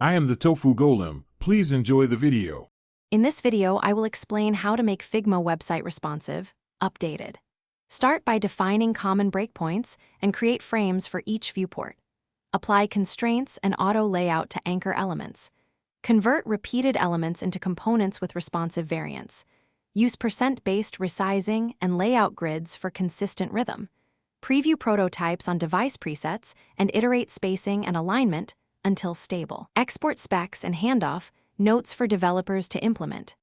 I am the Tofu Golem. Please enjoy the video. In this video, I will explain how to make Figma website responsive, updated. Start by defining common breakpoints and create frames for each viewport. Apply constraints and auto layout to anchor elements. Convert repeated elements into components with responsive variants. Use percent-based resizing and layout grids for consistent rhythm. Preview prototypes on device presets and iterate spacing and alignment until stable. Export specs and handoff notes for developers to implement.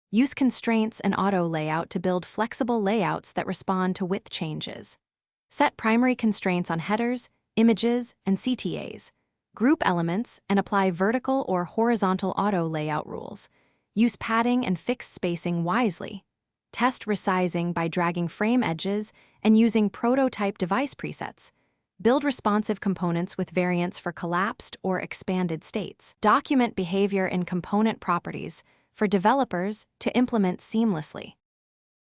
Use constraints and auto layout to build flexible layouts that respond to width changes. Set primary constraints on headers, images, and CTAs. Group elements and apply vertical or horizontal auto layout rules. Use padding and fixed spacing wisely. Test resizing by dragging frame edges and using prototype device presets. Build responsive components with variants for collapsed or expanded states. Document behavior in component properties for developers to implement seamlessly.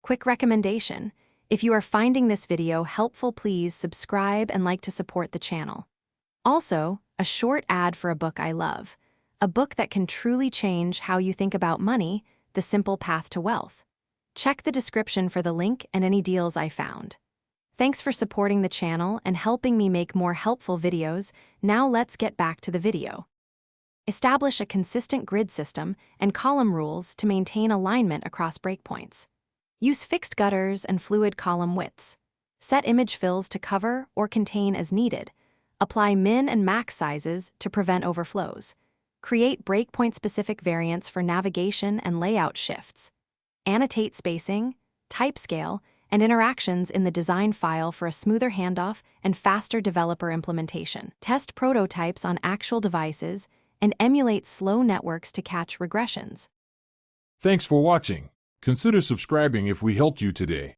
Quick recommendation: if you are finding this video helpful, please subscribe and like to support the channel. Also, a short ad for a book I love, a book that can truly change how you think about money, The Simple Path to Wealth. Check the description for the link and any deals I found. Thanks for supporting the channel and helping me make more helpful videos. Now let's get back to the video. Establish a consistent grid system and column rules to maintain alignment across breakpoints. Use fixed gutters and fluid column widths. Set image fills to cover or contain as needed. Apply min and max sizes to prevent overflows. Create breakpoint-specific variants for navigation and layout shifts. Annotate spacing, type scale, and interactions in the design file for a smoother handoff and faster developer implementation. Test prototypes on actual devices and emulate slow networks to catch regressions. Thanks for watching. Consider subscribing if we helped you today.